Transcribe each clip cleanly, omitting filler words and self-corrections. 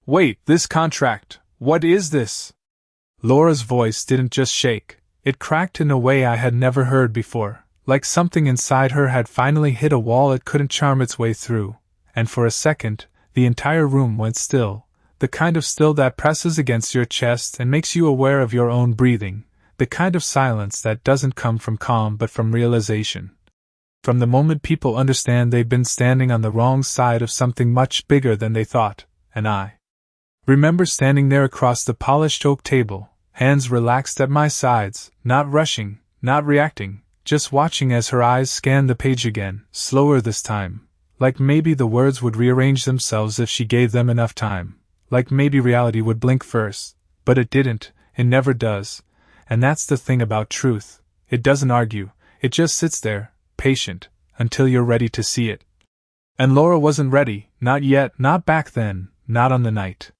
Wait, this contract, what is this? Laura's voice didn't just shake, it cracked in a way I had never heard before, like something inside her had finally hit a wall it couldn't charm its way through, and for a second, the entire room went still, the kind of still that presses against your chest and makes you aware of your own breathing, the kind of silence that doesn't come from calm but from realization. From the moment people understand they've been standing on the wrong side of something much bigger than they thought, and I remember standing there across the polished oak table, hands relaxed at my sides, not rushing, not reacting, just watching as her eyes scanned the page again, slower this time, like maybe the words would rearrange themselves if she gave them enough time, like maybe reality would blink first, but it didn't, it never does, and that's the thing about truth, it doesn't argue, it just sits there, patient, until you're ready to see it. And Laura wasn't ready, not yet, not back then, not on the night.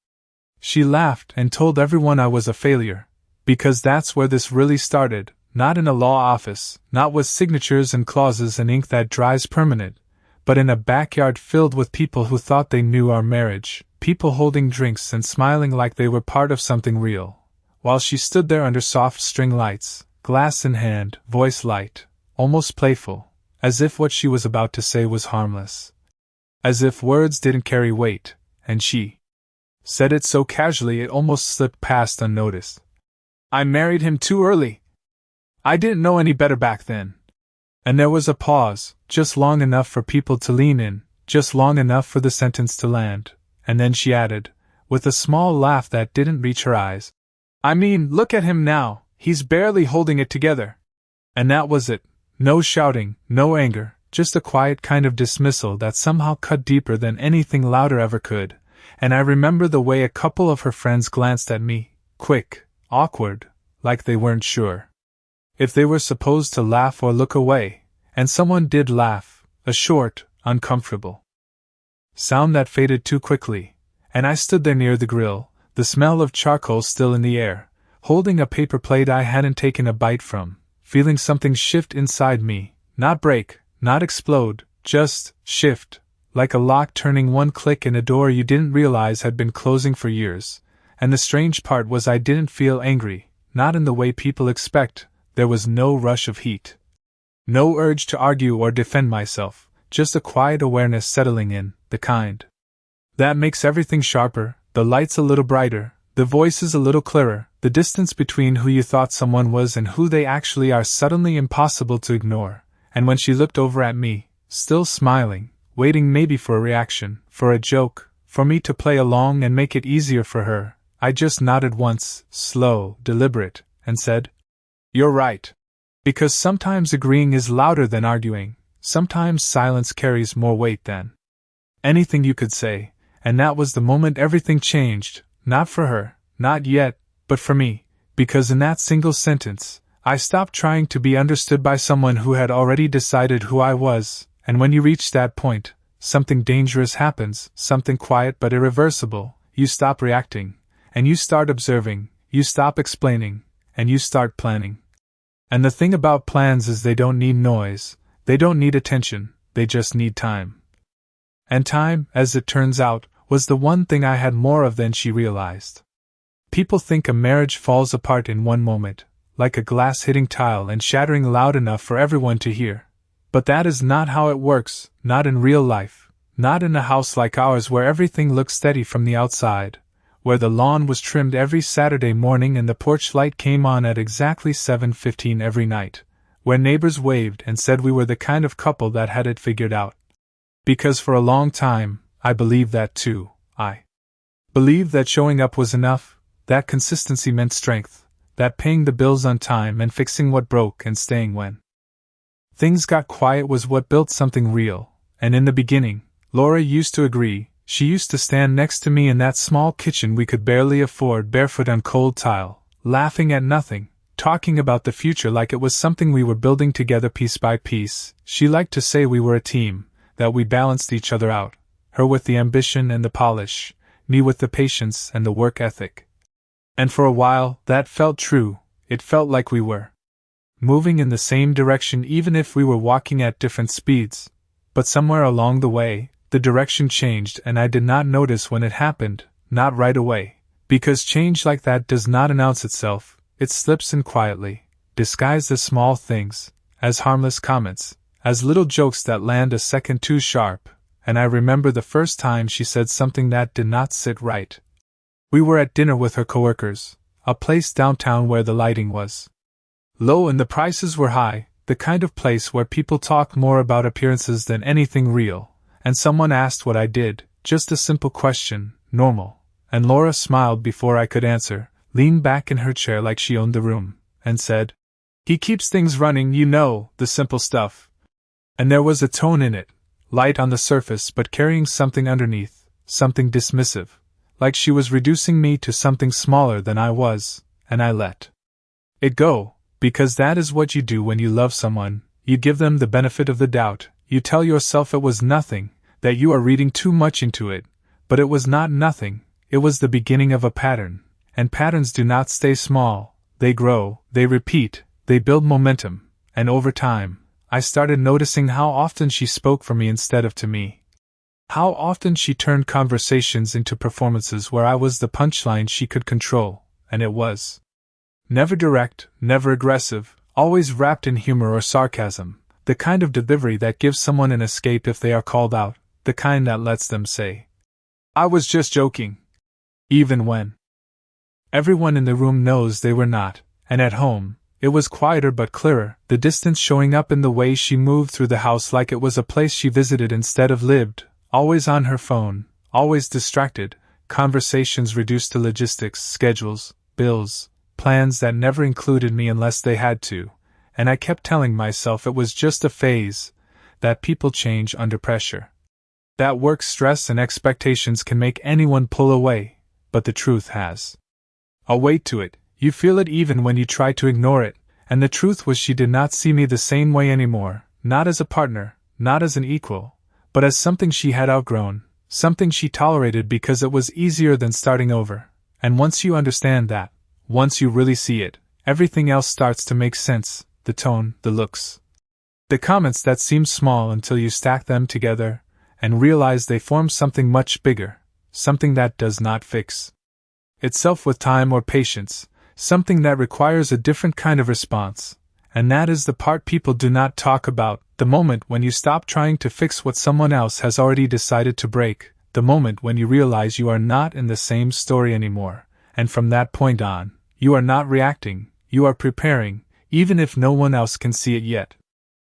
She laughed and told everyone I was a failure, because that's where this really started, not in a law office, not with signatures and clauses and ink that dries permanent, but in a backyard filled with people who thought they knew our marriage, people holding drinks and smiling like they were part of something real, while she stood there under soft string lights, glass in hand, voice light, almost playful, as if what she was about to say was harmless. As if words didn't carry weight, and she said it so casually it almost slipped past unnoticed. I married him too early. I didn't know any better back then. And there was a pause, just long enough for people to lean in, just long enough for the sentence to land, and then she added, with a small laugh that didn't reach her eyes, I mean, look at him now, he's barely holding it together. And that was it. No shouting, no anger, just a quiet kind of dismissal that somehow cut deeper than anything louder ever could, and I remember the way a couple of her friends glanced at me, quick, awkward, like they weren't sure if they were supposed to laugh or look away, and someone did laugh, a short, uncomfortable sound that faded too quickly, and I stood there near the grill, the smell of charcoal still in the air, holding a paper plate I hadn't taken a bite from, feeling something shift inside me, not break, not explode, just shift, like a lock turning one click in a door you didn't realize had been closing for years, and the strange part was I didn't feel angry, not in the way people expect, there was no rush of heat. No urge to argue or defend myself, just a quiet awareness settling in, the kind that makes everything sharper, the lights a little brighter, the voices a little clearer, the distance between who you thought someone was and who they actually are suddenly impossible to ignore, and when she looked over at me, still smiling, waiting maybe for a reaction, for a joke, for me to play along and make it easier for her, I just nodded once, slow, deliberate, and said, You're right. Because sometimes agreeing is louder than arguing, sometimes silence carries more weight than anything you could say, and that was the moment everything changed, not for her, not yet, but for me, because in that single sentence, I stopped trying to be understood by someone who had already decided who I was, and when you reach that point, something dangerous happens, something quiet but irreversible, you stop reacting, and you start observing, you stop explaining, and you start planning. And the thing about plans is they don't need noise, they don't need attention, they just need time. And time, as it turns out, was the one thing I had more of than she realized. People think a marriage falls apart in one moment, like a glass hitting tile and shattering loud enough for everyone to hear. But that is not how it works, not in real life, not in a house like ours where everything looks steady from the outside, where the lawn was trimmed every Saturday morning and the porch light came on at exactly 7:15 every night, where neighbors waved and said we were the kind of couple that had it figured out. Because for a long time, I believed that too. I believed that showing up was enough, that consistency meant strength, that paying the bills on time and fixing what broke and staying when things got quiet was what built something real, and in the beginning, Laura used to agree. She used to stand next to me in that small kitchen we could barely afford barefoot on cold tile, laughing at nothing, talking about the future like it was something we were building together piece by piece. She liked to say we were a team, that we balanced each other out, her with the ambition and the polish, me with the patience and the work ethic. And for a while, that felt true, it felt like we were moving in the same direction even if we were walking at different speeds. But somewhere along the way, the direction changed and I did not notice when it happened, not right away, because change like that does not announce itself, it slips in quietly, disguised as small things, as harmless comments, as little jokes that land a second too sharp, and I remember the first time she said something that did not sit right. We were at dinner with her coworkers, a place downtown where the lighting was low and the prices were high, the kind of place where people talk more about appearances than anything real, and someone asked what I did, just a simple question, normal, and Laura smiled before I could answer, leaned back in her chair like she owned the room, and said, "He keeps things running, you know, the simple stuff." And there was a tone in it, light on the surface but carrying something underneath, something dismissive, like she was reducing me to something smaller than I was, and I let it go, because that is what you do when you love someone, you give them the benefit of the doubt, you tell yourself it was nothing, that you are reading too much into it, but it was not nothing, it was the beginning of a pattern, and patterns do not stay small, they grow, they repeat, they build momentum, and over time, I started noticing how often she spoke for me instead of to me. How often she turned conversations into performances where I was the punchline she could control, and it was never direct, never aggressive, always wrapped in humor or sarcasm, the kind of delivery that gives someone an escape if they are called out, the kind that lets them say, "I was just joking," even when everyone in the room knows they were not, and at home, it was quieter but clearer, the distance showing up in the way she moved through the house like it was a place she visited instead of lived, always on her phone, always distracted, conversations reduced to logistics, schedules, bills, plans that never included me unless they had to, and I kept telling myself it was just a phase, that people change under pressure. That work stress and expectations can make anyone pull away, but the truth has a weight to it. You feel it even when you try to ignore it, and the truth was she did not see me the same way anymore, not as a partner, not as an equal, but as something she had outgrown, something she tolerated because it was easier than starting over, and once you understand that, once you really see it, everything else starts to make sense, the tone, the looks. The comments that seem small until you stack them together, and realize they form something much bigger, something that does not fix itself with time or patience, something that requires a different kind of response, and that is the part people do not talk about, the moment when you stop trying to fix what someone else has already decided to break, the moment when you realize you are not in the same story anymore, and from that point on, you are not reacting, you are preparing, even if no one else can see it yet.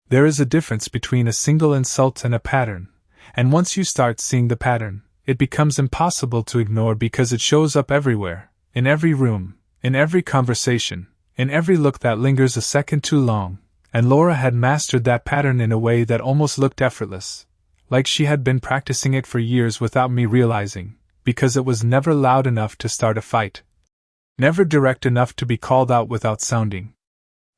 There is a difference between a single insult and a pattern, and once you start seeing the pattern, it becomes impossible to ignore because it shows up everywhere, in every room, in every conversation, in every look that lingers a second too long, and Laura had mastered that pattern in a way that almost looked effortless, like she had been practicing it for years without me realizing, because it was never loud enough to start a fight. Never direct enough to be called out without sounding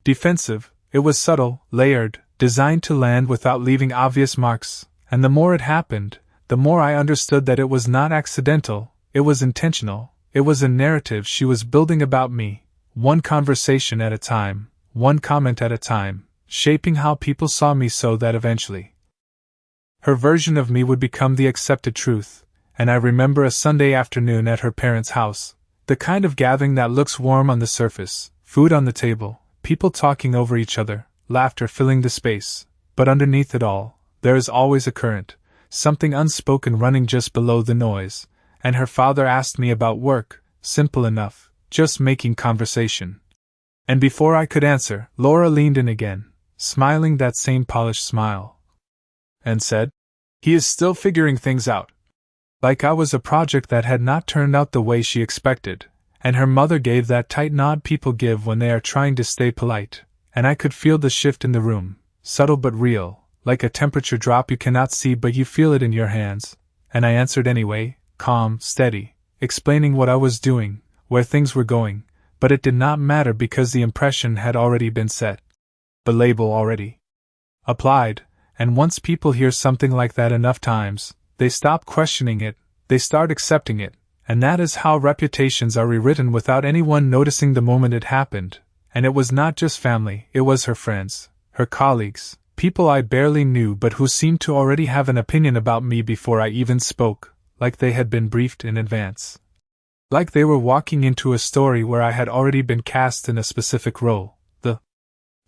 defensive, it was subtle, layered, designed to land without leaving obvious marks, and the more it happened, the more I understood that it was not accidental, it was intentional. It was a narrative she was building about me, one conversation at a time, one comment at a time, shaping how people saw me so that eventually her version of me would become the accepted truth. And I remember a Sunday afternoon at her parents' house, the kind of gathering that looks warm on the surface, food on the table, people talking over each other, laughter filling the space, but underneath it all, there is always a current, something unspoken running just below the noise. And her father asked me about work, simple enough, just making conversation. And before I could answer, Laura leaned in again, smiling that same polished smile, and said, "He is still figuring things out." Like I was a project that had not turned out the way she expected, and her mother gave that tight nod people give when they are trying to stay polite, and I could feel the shift in the room, subtle but real, like a temperature drop you cannot see but you feel it in your hands, and I answered anyway, calm, steady, explaining what I was doing, where things were going, but it did not matter because the impression had already been set. The label already applied, and once people hear something like that enough times, they stop questioning it, they start accepting it, and that is how reputations are rewritten without anyone noticing the moment it happened, and it was not just family, it was her friends, her colleagues, people I barely knew but who seemed to already have an opinion about me before I even spoke, like they had been briefed in advance. Like they were walking into a story where I had already been cast in a specific role. The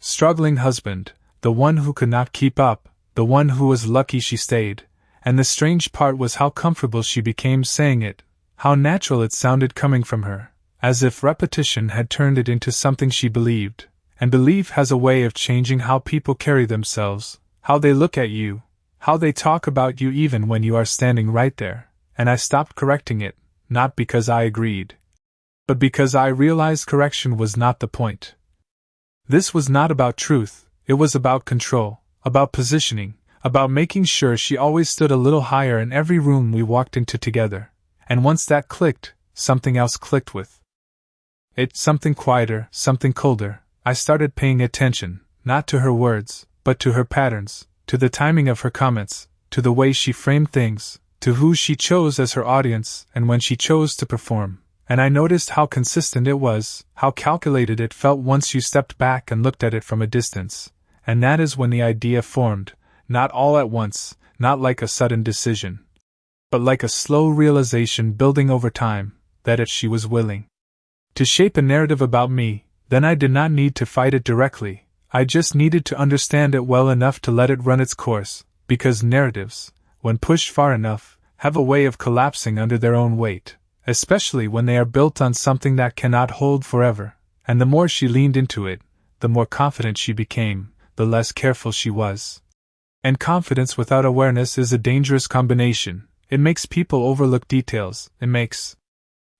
struggling husband, the one who could not keep up, the one who was lucky she stayed, and the strange part was how comfortable she became saying it, how natural it sounded coming from her, as if repetition had turned it into something she believed. And belief has a way of changing how people carry themselves, how they look at you, how they talk about you even when you are standing right there. And I stopped correcting it, not because I agreed, but because I realized correction was not the point. This was not about truth, it was about control, about positioning, about making sure she always stood a little higher in every room we walked into together. And once that clicked, something else clicked with it, something quieter, something colder. I started paying attention, not to her words, but to her patterns, to the timing of her comments, to the way she framed things, to who she chose as her audience and when she chose to perform. And I noticed how consistent it was, how calculated it felt once you stepped back and looked at it from a distance. And that is when the idea formed, not all at once, not like a sudden decision, but like a slow realization building over time, that if she was willing to shape a narrative about me, then I did not need to fight it directly, I just needed to understand it well enough to let it run its course, because narratives, when pushed far enough, have a way of collapsing under their own weight, especially when they are built on something that cannot hold forever. And the more she leaned into it, the more confident she became, the less careful she was. And confidence without awareness is a dangerous combination. It makes people overlook details, it makes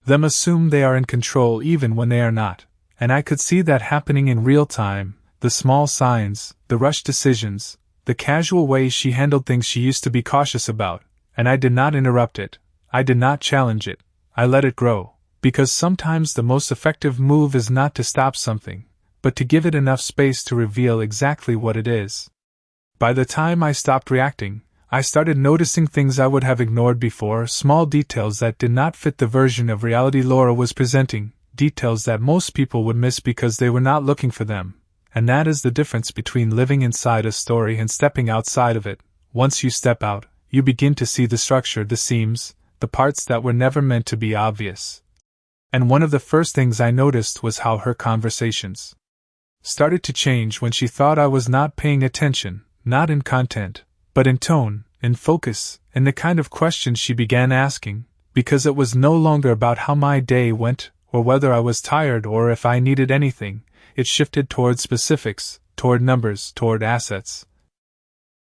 them assume they are in control even when they are not. And I could see that happening in real time, the small signs, the rushed decisions, the casual way she handled things she used to be cautious about, and I did not interrupt it, I did not challenge it, I let it grow, because sometimes the most effective move is not to stop something, but to give it enough space to reveal exactly what it is. By the time I stopped reacting, I started noticing things I would have ignored before, small details that did not fit the version of reality Laura was presenting, details that most people would miss because they were not looking for them. And that is the difference between living inside a story and stepping outside of it. Once you step out, you begin to see the structure, the seams, the parts that were never meant to be obvious. And one of the first things I noticed was how her conversations started to change when she thought I was not paying attention, not in content, but in tone, in focus, in the kind of questions she began asking, because it was no longer about how my day went, or whether I was tired or if I needed anything. It shifted toward specifics, toward numbers, toward assets,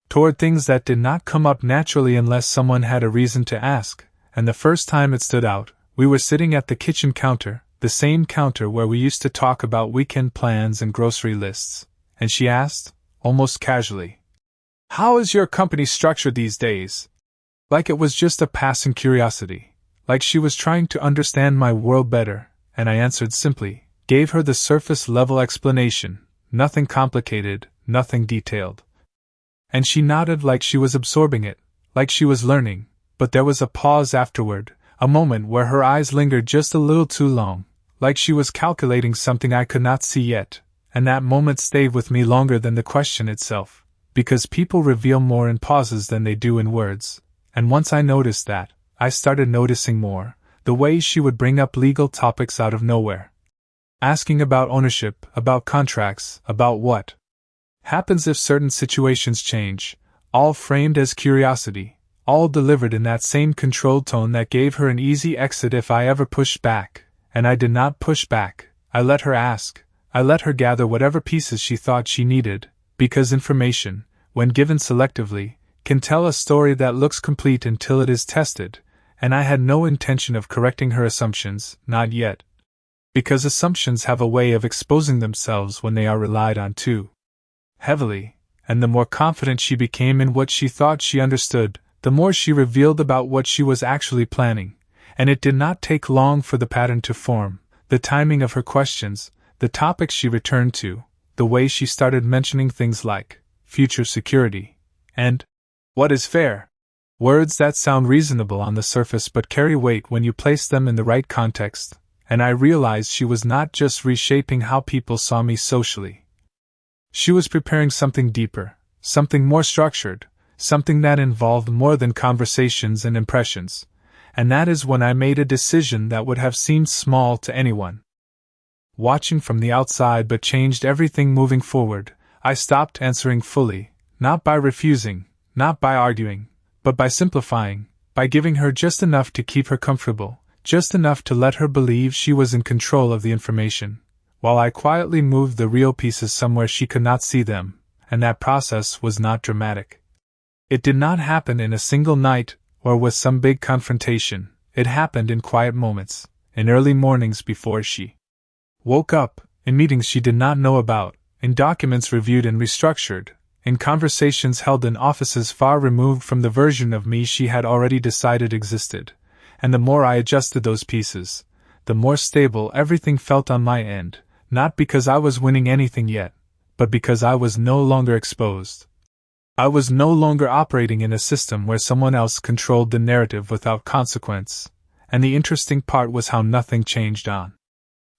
toward things that did not come up naturally unless someone had a reason to ask. And the first time it stood out, we were sitting at the kitchen counter, the same counter where we used to talk about weekend plans and grocery lists, and she asked, almost casually, "How is your company structured these days?" Like it was just a passing curiosity, like she was trying to understand my world better, and I answered simply, gave her the surface-level explanation, nothing complicated, nothing detailed. And she nodded like she was absorbing it, like she was learning, but there was a pause afterward, a moment where her eyes lingered just a little too long, like she was calculating something I could not see yet, and that moment stayed with me longer than the question itself, because people reveal more in pauses than they do in words, and once I noticed that, I started noticing more, the way she would bring up legal topics out of nowhere. Asking about ownership, about contracts, about what happens if certain situations change, all framed as curiosity, all delivered in that same controlled tone that gave her an easy exit if I ever pushed back. And I did not push back, I let her ask, I let her gather whatever pieces she thought she needed, because information, when given selectively, can tell a story that looks complete until it is tested, and I had no intention of correcting her assumptions, not yet. Because assumptions have a way of exposing themselves when they are relied on too heavily, and the more confident she became in what she thought she understood, the more she revealed about what she was actually planning, and it did not take long for the pattern to form, the timing of her questions, the topics she returned to, the way she started mentioning things like future security, and what is fair? Words that sound reasonable on the surface but carry weight when you place them in the right context. And I realized she was not just reshaping how people saw me socially. She was preparing something deeper, something more structured, something that involved more than conversations and impressions. and that is when I made a decision that would have seemed small to anyone. Watching from the outside but changed everything moving forward. I stopped answering fully, not by refusing, not by arguing, but by simplifying, by giving her just enough to keep her comfortable, just enough to let her believe she was in control of the information, while I quietly moved the real pieces somewhere she could not see them, and that process was not dramatic. It did not happen in a single night, or with some big confrontation. It happened in quiet moments, in early mornings before she woke up, in meetings she did not know about, in documents reviewed and restructured, in conversations held in offices far removed from the version of me she had already decided existed, and the more I adjusted those pieces, the more stable everything felt on my end, not because I was winning anything yet, but because I was no longer exposed. I was no longer operating in a system where someone else controlled the narrative without consequence, and the interesting part was how nothing changed on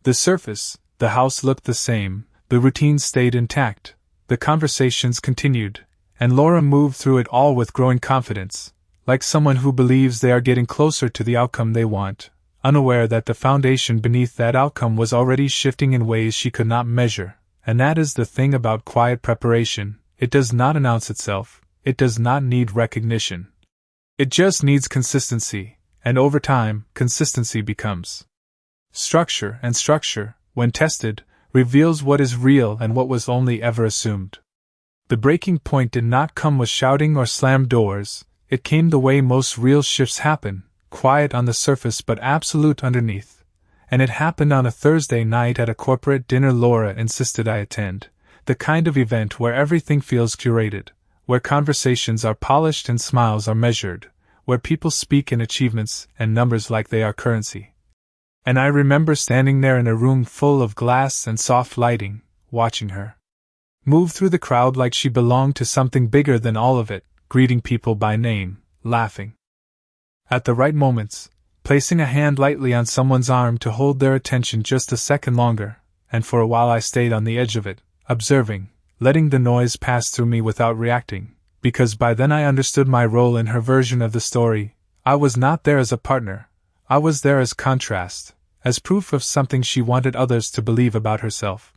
the surface. The house looked the same, the routine stayed intact, the conversations continued, and Laura moved through it all with growing confidence, like someone who believes they are getting closer to the outcome they want, unaware that the foundation beneath that outcome was already shifting in ways she could not measure. And that is the thing about quiet preparation. It does not announce itself, it does not need recognition. It just needs consistency, and over time, consistency becomes structure, and structure, when tested, reveals what is real and what was only ever assumed. The breaking point did not come with shouting or slammed doors, it came the way most real shifts happen, quiet on the surface but absolute underneath. And it happened on a Thursday night at a corporate dinner Laura insisted I attend, the kind of event where everything feels curated, where conversations are polished and smiles are measured, where people speak in achievements and numbers like they are currency. And I remember standing there in a room full of glass and soft lighting, watching her move through the crowd like she belonged to something bigger than all of it, greeting people by name, laughing at the right moments, placing a hand lightly on someone's arm to hold their attention just a second longer, and for a while I stayed on the edge of it, observing, letting the noise pass through me without reacting, because by then I understood my role in her version of the story. I was not there as a partner, I was there as contrast, as proof of something she wanted others to believe about herself.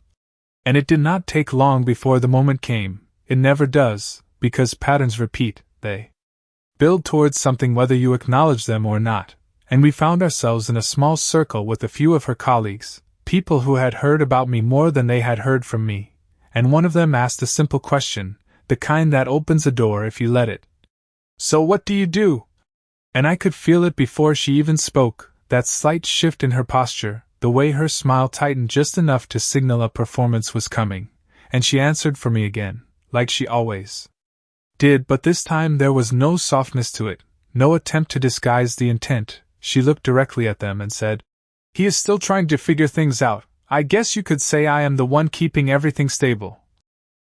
And it did not take long before the moment came. It never does, because patterns repeat, they build towards something whether you acknowledge them or not. And we found ourselves in a small circle with a few of her colleagues, people who had heard about me more than they had heard from me, and one of them asked a simple question, the kind that opens a door if you let it. "So what do you do?" And I could feel it before she even spoke, that slight shift in her posture, the way her smile tightened just enough to signal a performance was coming, and she answered for me again, like she always did, but this time there was no softness to it, no attempt to disguise the intent. She looked directly at them and said, "He is still trying to figure things out. I guess you could say I am the one keeping everything stable."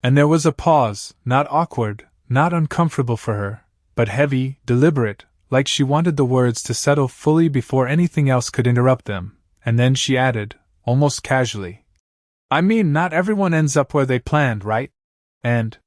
And there was a pause, not awkward, not uncomfortable for her, but heavy, deliberate, like she wanted the words to settle fully before anything else could interrupt them, and then she added, almost casually, "I mean, not everyone ends up where they planned, right?" And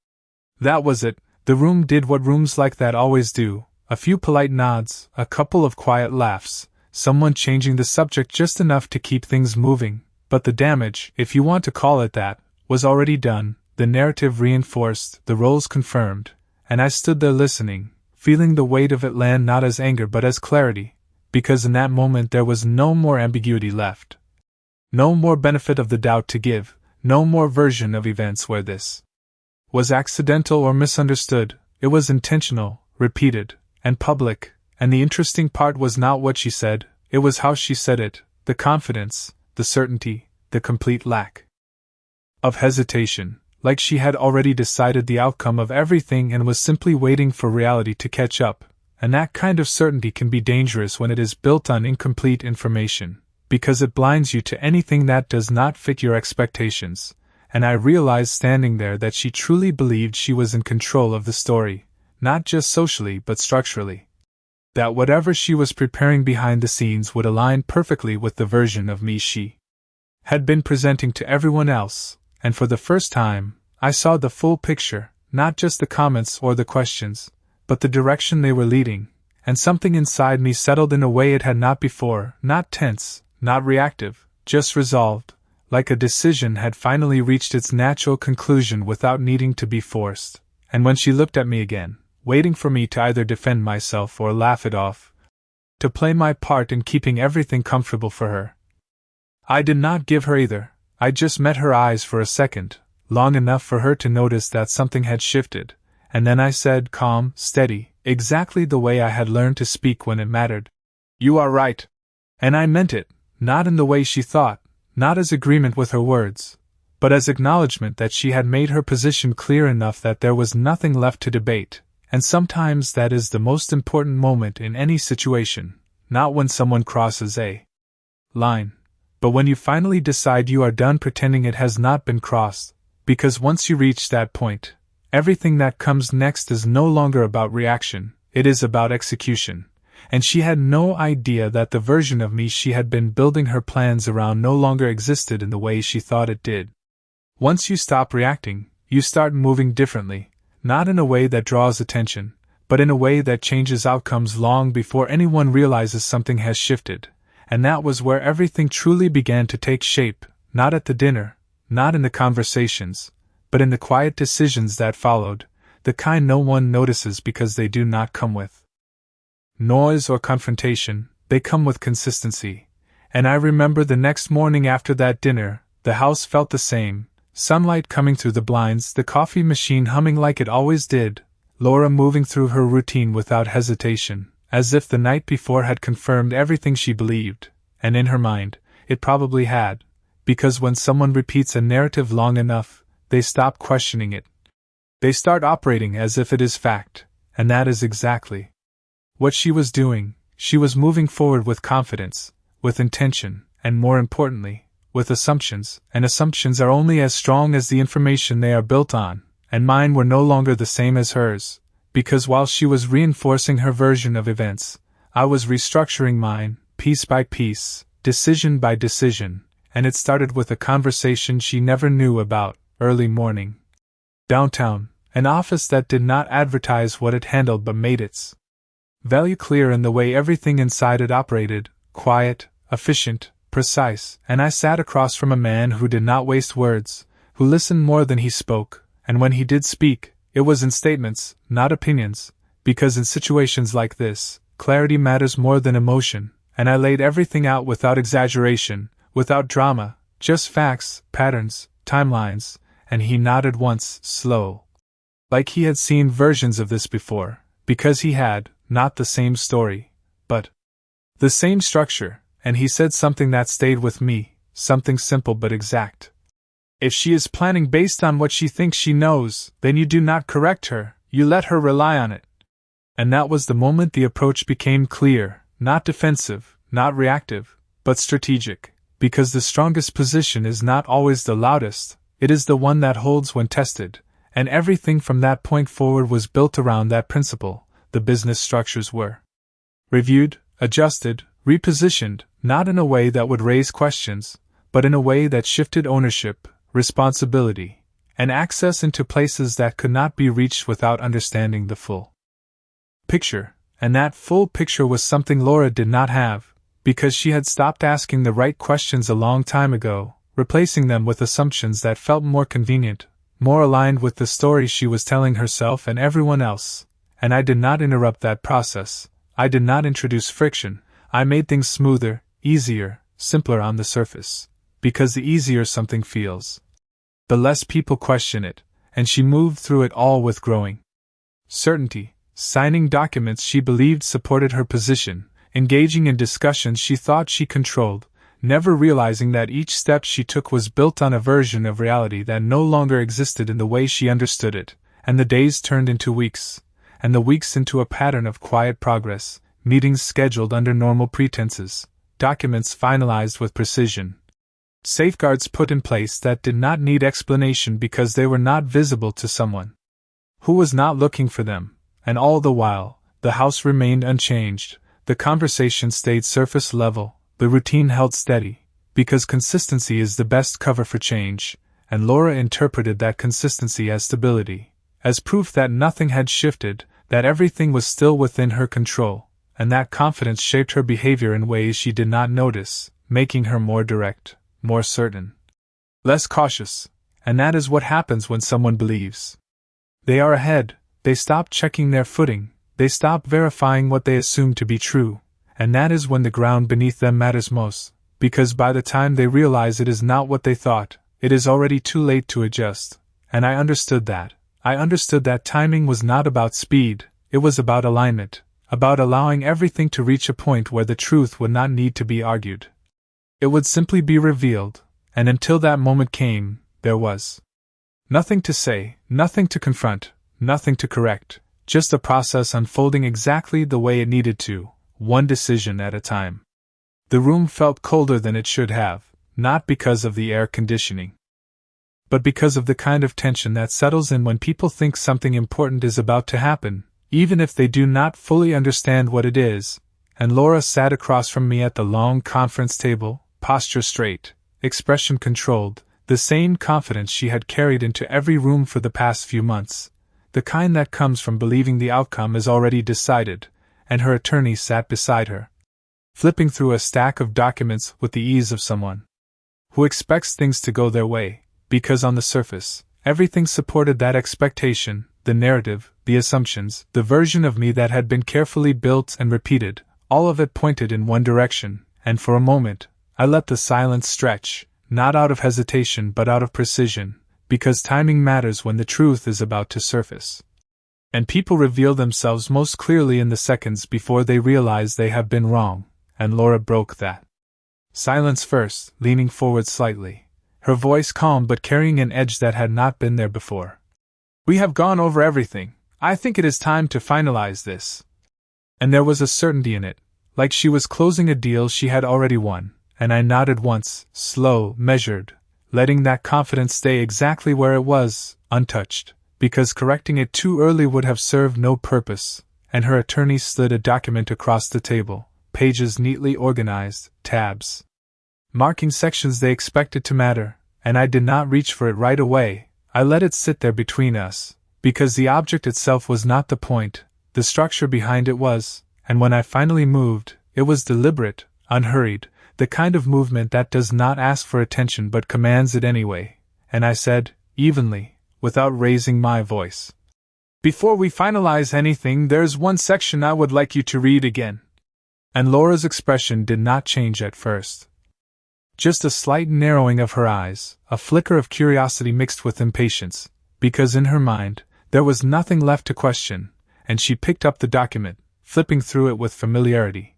that was it. The room did what rooms like that always do. A few polite nods, a couple of quiet laughs, someone changing the subject just enough to keep things moving, but the damage, if you want to call it that, was already done, the narrative reinforced, the roles confirmed, and I stood there listening, feeling the weight of it land not as anger but as clarity, because in that moment there was no more ambiguity left. No more benefit of the doubt to give, no more version of events where this was accidental or misunderstood. It was intentional, repeated, and public, and the interesting part was not what she said, it was how she said it, the confidence, the certainty, the complete lack of hesitation, like she had already decided the outcome of everything and was simply waiting for reality to catch up, and that kind of certainty can be dangerous when it is built on incomplete information, because it blinds you to anything that does not fit your expectations. And I realized standing there that she truly believed she was in control of the story, not just socially but structurally. That whatever she was preparing behind the scenes would align perfectly with the version of me she had been presenting to everyone else, and for the first time, I saw the full picture, not just the comments or the questions, but the direction they were leading, and something inside me settled in a way it had not before, not tense, not reactive, just resolved, like a decision had finally reached its natural conclusion without needing to be forced. And when she looked at me again, waiting for me to either defend myself or laugh it off, to play my part in keeping everything comfortable for her, I did not give her either. I just met her eyes for a second, long enough for her to notice that something had shifted, and then I said, calm, steady, exactly the way I had learned to speak when it mattered. "You are right." And I meant it, not in the way she thought, not as agreement with her words, but as acknowledgement that she had made her position clear enough that there was nothing left to debate. And sometimes that is the most important moment in any situation, not when someone crosses a line, but when you finally decide you are done pretending it has not been crossed, because once you reach that point, everything that comes next is no longer about reaction, it is about execution. And she had no idea that the version of me she had been building her plans around no longer existed in the way she thought it did. Once you stop reacting, you start moving differently. Not in a way that draws attention, but in a way that changes outcomes long before anyone realizes something has shifted. And that was where everything truly began to take shape, not at the dinner, not in the conversations, but in the quiet decisions that followed, the kind no one notices because they do not come with noise or confrontation, they come with consistency. And I remember the next morning after that dinner, the house felt the same. Sunlight coming through the blinds, the coffee machine humming like it always did, Laura moving through her routine without hesitation, as if the night before had confirmed everything she believed, and in her mind, it probably had, because when someone repeats a narrative long enough, they stop questioning it. They start operating as if it is fact, and that is exactly what she was doing. She was moving forward with confidence, with intention, and more importantly, with assumptions, and assumptions are only as strong as the information they are built on, and mine were no longer the same as hers, because while she was reinforcing her version of events, I was restructuring mine, piece by piece, decision by decision, and it started with a conversation she never knew about, early morning. Downtown, an office that did not advertise what it handled but made its value clear in the way everything inside it operated, quiet, efficient, precise, and I sat across from a man who did not waste words, who listened more than he spoke, and when he did speak, it was in statements, not opinions, because in situations like this, clarity matters more than emotion, and I laid everything out without exaggeration, without drama, just facts, patterns, timelines, and he nodded once, slow. Like he had seen versions of this before, because he had, not the same story, but the same structure. And he said something that stayed with me, something simple but exact. If she is planning based on what she thinks she knows, then you do not correct her, you let her rely on it. And that was the moment the approach became clear, not defensive, not reactive, but strategic, because the strongest position is not always the loudest, it is the one that holds when tested, and everything from that point forward was built around that principle. The business structures were reviewed, adjusted, repositioned, not in a way that would raise questions, but in a way that shifted ownership, responsibility, and access into places that could not be reached without understanding the full picture, and that full picture was something Laura did not have, because she had stopped asking the right questions a long time ago, replacing them with assumptions that felt more convenient, more aligned with the story she was telling herself and everyone else. And I did not interrupt that process, I did not introduce friction, I made things smoother, easier, simpler on the surface, because the easier something feels, the less people question it, and she moved through it all with growing certainty, signing documents she believed supported her position, engaging in discussions she thought she controlled, never realizing that each step she took was built on a version of reality that no longer existed in the way she understood it, and the days turned into weeks, and the weeks into a pattern of quiet progress, meetings scheduled under normal pretenses, documents finalized with precision, safeguards put in place that did not need explanation because they were not visible to someone who was not looking for them, and all the while, the house remained unchanged, the conversation stayed surface level, the routine held steady, because consistency is the best cover for change, and Laura interpreted that consistency as stability, as proof that nothing had shifted, that everything was still within her control, and that confidence shaped her behavior in ways she did not notice, making her more direct, more certain, less cautious, and that is what happens when someone believes they are ahead. They stop checking their footing, they stop verifying what they assume to be true, and that is when the ground beneath them matters most, because by the time they realize it is not what they thought, it is already too late to adjust. And I understood that. I understood that timing was not about speed, it was about alignment, about allowing everything to reach a point where the truth would not need to be argued. It would simply be revealed, and until that moment came, there was nothing to say, nothing to confront, nothing to correct, just a process unfolding exactly the way it needed to, one decision at a time. The room felt colder than it should have, not because of the air conditioning, but because of the kind of tension that settles in when people think something important is about to happen, even if they do not fully understand what it is. And Laura sat across from me at the long conference table, posture straight, expression controlled, the same confidence she had carried into every room for the past few months, the kind that comes from believing the outcome is already decided, and her attorney sat beside her, flipping through a stack of documents with the ease of someone who expects things to go their way, because on the surface, everything supported that expectation, the narrative, the assumptions, the version of me that had been carefully built and repeated, all of it pointed in one direction, and for a moment, I let the silence stretch, not out of hesitation but out of precision, because timing matters when the truth is about to surface. And people reveal themselves most clearly in the seconds before they realize they have been wrong, and Laura broke that silence first, leaning forward slightly, her voice calm but carrying an edge that had not been there before. "We have gone over everything. I think it is time to finalize this." And there was a certainty in it, like she was closing a deal she had already won, and I nodded once, slow, measured, letting that confidence stay exactly where it was, untouched, because correcting it too early would have served no purpose, and her attorney slid a document across the table, pages neatly organized, tabs marking sections they expected to matter, and I did not reach for it right away. I let it sit there between us, because the object itself was not the point, the structure behind it was, and when I finally moved, it was deliberate, unhurried, the kind of movement that does not ask for attention but commands it anyway, and I said, evenly, without raising my voice, "Before we finalize anything, there's one section I would like you to read again." And Laura's expression did not change at first. Just a slight narrowing of her eyes, a flicker of curiosity mixed with impatience, because in her mind, there was nothing left to question, and she picked up the document, flipping through it with familiarity,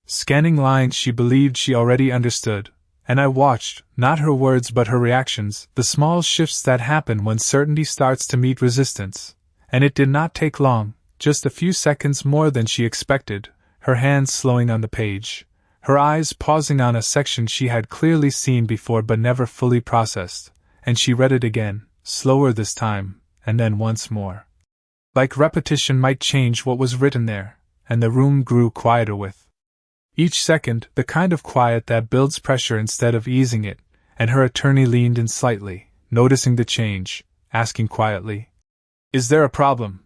scanning lines she believed she already understood, and I watched, not her words but her reactions, the small shifts that happen when certainty starts to meet resistance, and it did not take long, just a few seconds more than she expected, her hands slowing on the page, her eyes pausing on a section she had clearly seen before but never fully processed, and she read it again, slower this time, and then once more. Like repetition might change what was written there, and the room grew quieter with each second, the kind of quiet that builds pressure instead of easing it, and her attorney leaned in slightly, noticing the change, asking quietly, "Is there a problem?"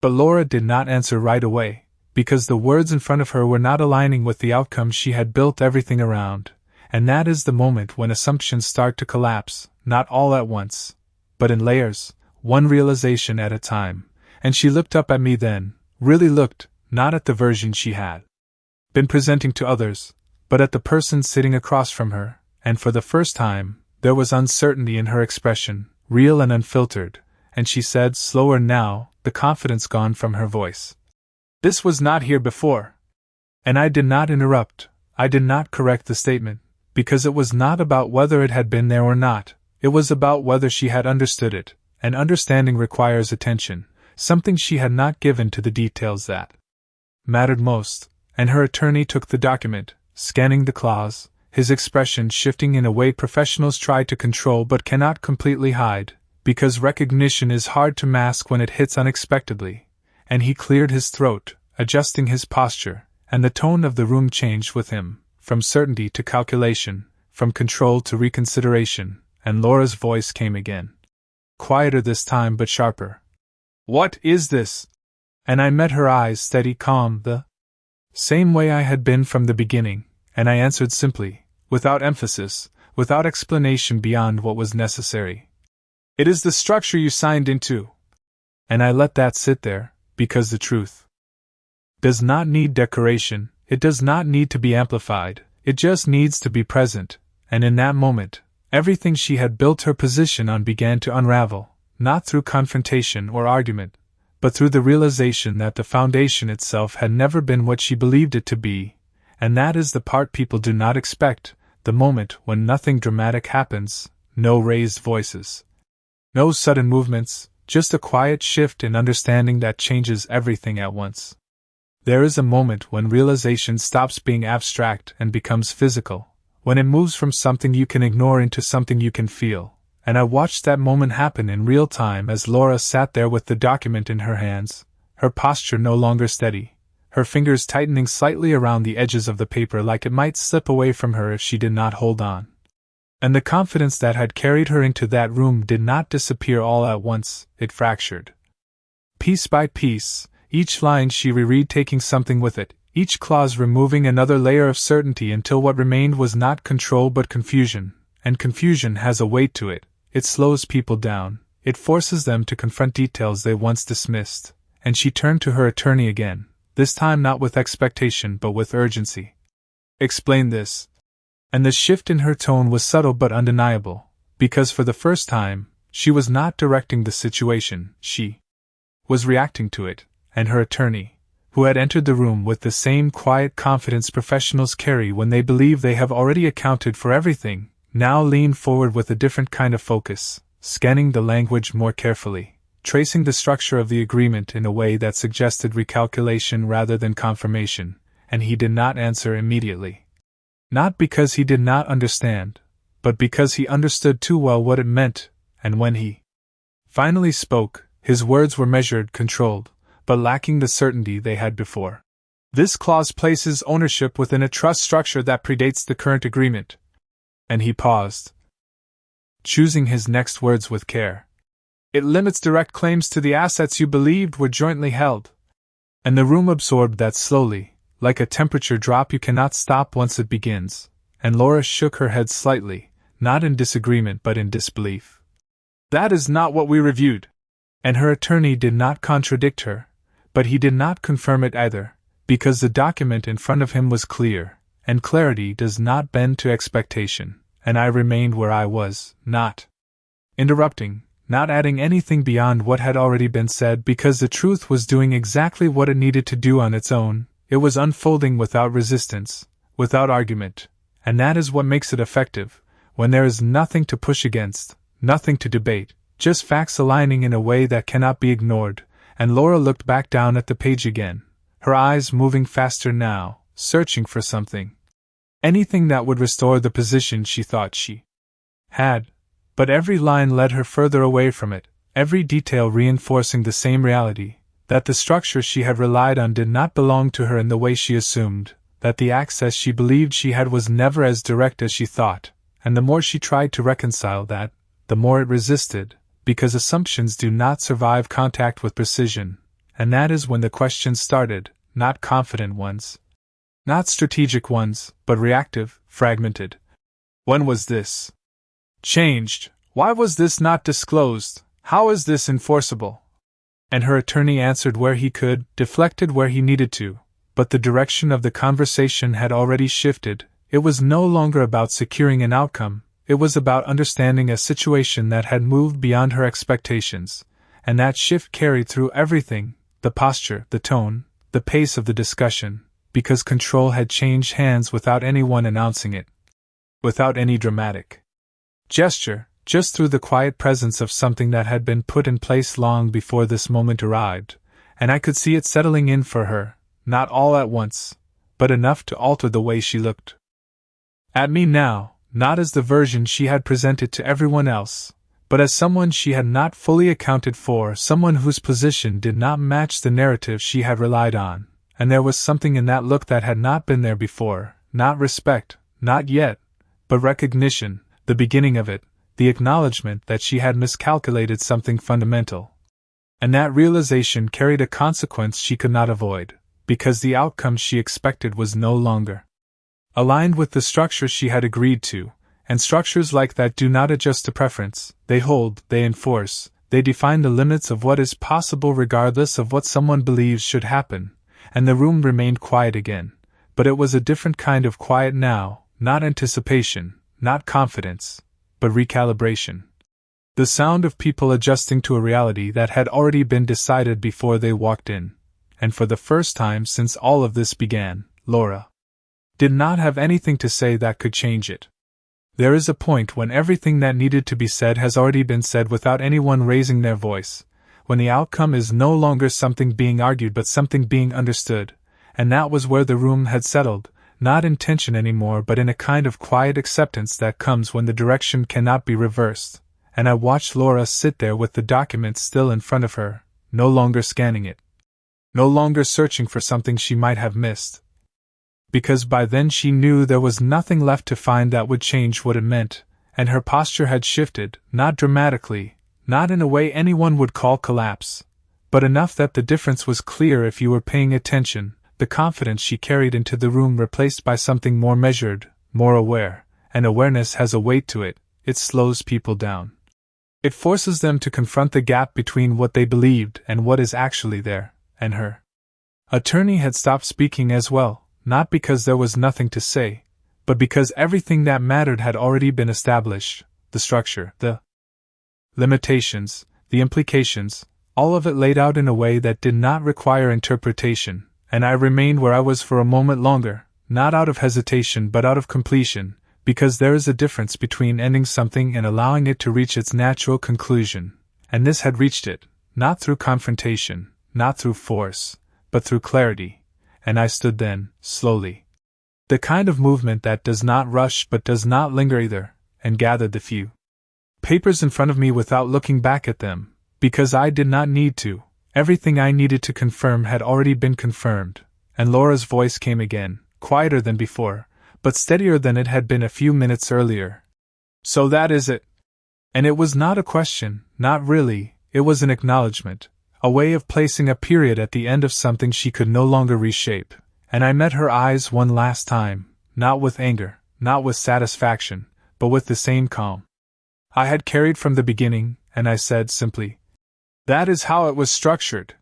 But Laura did not answer right away, because the words in front of her were not aligning with the outcome she had built everything around, and that is the moment when assumptions start to collapse, not all at once, but in layers, one realization at a time, and she looked up at me then, really looked, not at the version she had been presenting to others, but at the person sitting across from her, and for the first time, there was uncertainty in her expression, real and unfiltered, and she said slower now, the confidence gone from her voice, "This was not here before." And I did not interrupt, I did not correct the statement, because it was not about whether it had been there or not, it was about whether she had understood it, and understanding requires attention, something she had not given to the details that mattered most, and her attorney took the document, scanning the clause, his expression shifting in a way professionals try to control but cannot completely hide, because recognition is hard to mask when it hits unexpectedly, and he cleared his throat, adjusting his posture, and the tone of the room changed with him, from certainty to calculation, from control to reconsideration, and Laura's voice came again. Quieter this time but sharper. "What is this?" And I met her eyes steady calm, the same way I had been from the beginning, and I answered simply, without emphasis, without explanation beyond what was necessary. It is the structure you signed into. And I let that sit there, because the truth does not need decoration, it does not need to be amplified, it just needs to be present, and in that moment, everything she had built her position on began to unravel, not through confrontation or argument, but through the realization that the foundation itself had never been what she believed it to be, and that is the part people do not expect, the moment when nothing dramatic happens, no raised voices, no sudden movements, just a quiet shift in understanding that changes everything at once. There is a moment when realization stops being abstract and becomes physical, when it moves from something you can ignore into something you can feel, and I watched that moment happen in real time as Laura sat there with the document in her hands, her posture no longer steady, her fingers tightening slightly around the edges of the paper like it might slip away from her if she did not hold on. And the confidence that had carried her into that room did not disappear all at once, it fractured. Piece by piece, each line she reread taking something with it, each clause removing another layer of certainty until what remained was not control but confusion, and confusion has a weight to it, it slows people down, it forces them to confront details they once dismissed, and she turned to her attorney again, this time not with expectation but with urgency. Explain this. And the shift in her tone was subtle but undeniable, because for the first time, she was not directing the situation, she was reacting to it, and her attorney, who had entered the room with the same quiet confidence professionals carry when they believe they have already accounted for everything, now leaned forward with a different kind of focus, scanning the language more carefully, tracing the structure of the agreement in a way that suggested recalculation rather than confirmation, and he did not answer immediately. Not because he did not understand, but because he understood too well what it meant, and when he finally spoke, his words were measured, controlled, but lacking the certainty they had before. This clause places ownership within a trust structure that predates the current agreement. And he paused, choosing his next words with care. It limits direct claims to the assets you believed were jointly held. And the room absorbed that slowly. Like a temperature drop you cannot stop once it begins, and Laura shook her head slightly, not in disagreement but in disbelief. That is not what we reviewed. And her attorney did not contradict her, but he did not confirm it either, because the document in front of him was clear, and clarity does not bend to expectation, and I remained where I was, not interrupting, not adding anything beyond what had already been said because the truth was doing exactly what it needed to do on its own. It was unfolding without resistance, without argument, and that is what makes it effective, when there is nothing to push against, nothing to debate, just facts aligning in a way that cannot be ignored, and Laura looked back down at the page again, her eyes moving faster now, searching for something. Anything that would restore the position she thought she had, but every line led her further away from it, every detail reinforcing the same reality. That the structure she had relied on did not belong to her in the way she assumed, that the access she believed she had was never as direct as she thought, and the more she tried to reconcile that, the more it resisted, because assumptions do not survive contact with precision, and that is when the questions started, not confident ones, not strategic ones, but reactive, fragmented. When was this changed? Why was this not disclosed? How is this enforceable? And her attorney answered where he could, deflected where he needed to, but the direction of the conversation had already shifted. It was no longer about securing an outcome, it was about understanding a situation that had moved beyond her expectations, and that shift carried through everything, the posture, the tone, the pace of the discussion, because control had changed hands without anyone announcing it. Without any dramatic gesture. Just through the quiet presence of something that had been put in place long before this moment arrived, and I could see it settling in for her, not all at once, but enough to alter the way she looked at me now, not as the version she had presented to everyone else, but as someone she had not fully accounted for, someone whose position did not match the narrative she had relied on, and there was something in that look that had not been there before, not respect, not yet, but recognition, the beginning of it, the acknowledgement that she had miscalculated something fundamental. And that realization carried a consequence she could not avoid, because the outcome she expected was no longer aligned with the structure she had agreed to, and structures like that do not adjust to preference, they hold, they enforce, they define the limits of what is possible regardless of what someone believes should happen, and the room remained quiet again, but it was a different kind of quiet now, not anticipation, not confidence, but recalibration. The sound of people adjusting to a reality that had already been decided before they walked in, and for the first time since all of this began, Laura did not have anything to say that could change it. There is a point when everything that needed to be said has already been said without anyone raising their voice, when the outcome is no longer something being argued but something being understood, and that was where the room had settled, not in tension anymore but in a kind of quiet acceptance that comes when the direction cannot be reversed, and I watched Laura sit there with the document still in front of her, no longer scanning it, no longer searching for something she might have missed. Because by then she knew there was nothing left to find that would change what it meant, and her posture had shifted, not dramatically, not in a way anyone would call collapse, but enough that the difference was clear if you were paying attention, the confidence she carried into the room replaced by something more measured, more aware, and awareness has a weight to it, it slows people down. It forces them to confront the gap between what they believed and what is actually there, and her attorney had stopped speaking as well. Not because there was nothing to say, but because everything that mattered had already been established, the structure, the limitations, the implications, all of it laid out in a way that did not require interpretation, and I remained where I was for a moment longer, not out of hesitation but out of completion, because there is a difference between ending something and allowing it to reach its natural conclusion, and this had reached it, not through confrontation, not through force, but through clarity. And I stood then, slowly. The kind of movement that does not rush but does not linger either, and gathered the few papers in front of me without looking back at them, because I did not need to. Everything I needed to confirm had already been confirmed, and Laura's voice came again, quieter than before, but steadier than it had been a few minutes earlier. So that is it. And it was not a question, not really, it was an acknowledgement. A way of placing a period at the end of something she could no longer reshape, and I met her eyes one last time, not with anger, not with satisfaction, but with the same calm I had carried from the beginning, and I said simply, "That is how it was structured."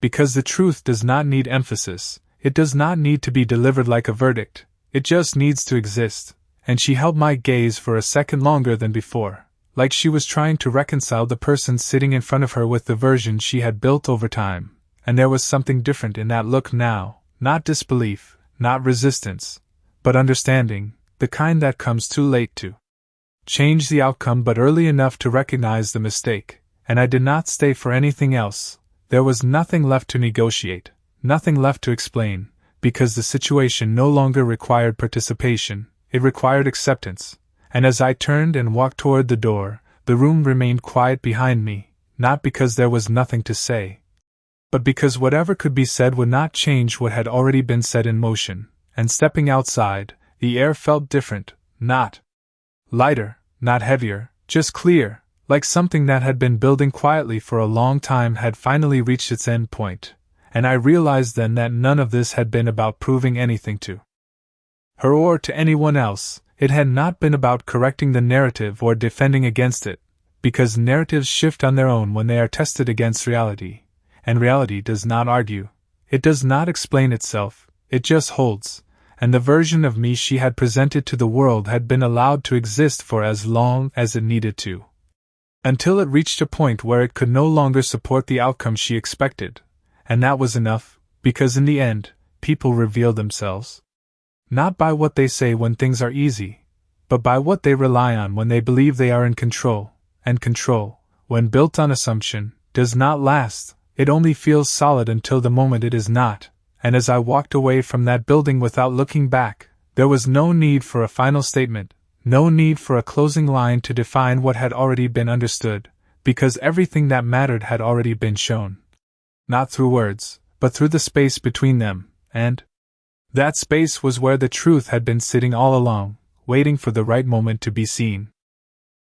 Because the truth does not need emphasis, it does not need to be delivered like a verdict, it just needs to exist, and she held my gaze for a second longer than before. Like she was trying to reconcile the person sitting in front of her with the version she had built over time, and there was something different in that look now, not disbelief, not resistance, but understanding, the kind that comes too late to change the outcome but early enough to recognize the mistake, and I did not stay for anything else. There was nothing left to negotiate, nothing left to explain, because the situation no longer required participation, it required acceptance. And as I turned and walked toward the door, the room remained quiet behind me, not because there was nothing to say, but because whatever could be said would not change what had already been set in motion, and stepping outside, the air felt different, not lighter, not heavier, just clear, like something that had been building quietly for a long time had finally reached its end point, and I realized then that none of this had been about proving anything to her or to anyone else. It had not been about correcting the narrative or defending against it, because narratives shift on their own when they are tested against reality, and reality does not argue, it does not explain itself, it just holds, and the version of me she had presented to the world had been allowed to exist for as long as it needed to, until it reached a point where it could no longer support the outcome she expected, and that was enough, because in the end, people reveal themselves. Not by what they say when things are easy, but by what they rely on when they believe they are in control, and control, when built on assumption, does not last, it only feels solid until the moment it is not, and as I walked away from that building without looking back, there was no need for a final statement, no need for a closing line to define what had already been understood, because everything that mattered had already been shown. Not through words, but through the space between them, and that space was where the truth had been sitting all along, waiting for the right moment to be seen.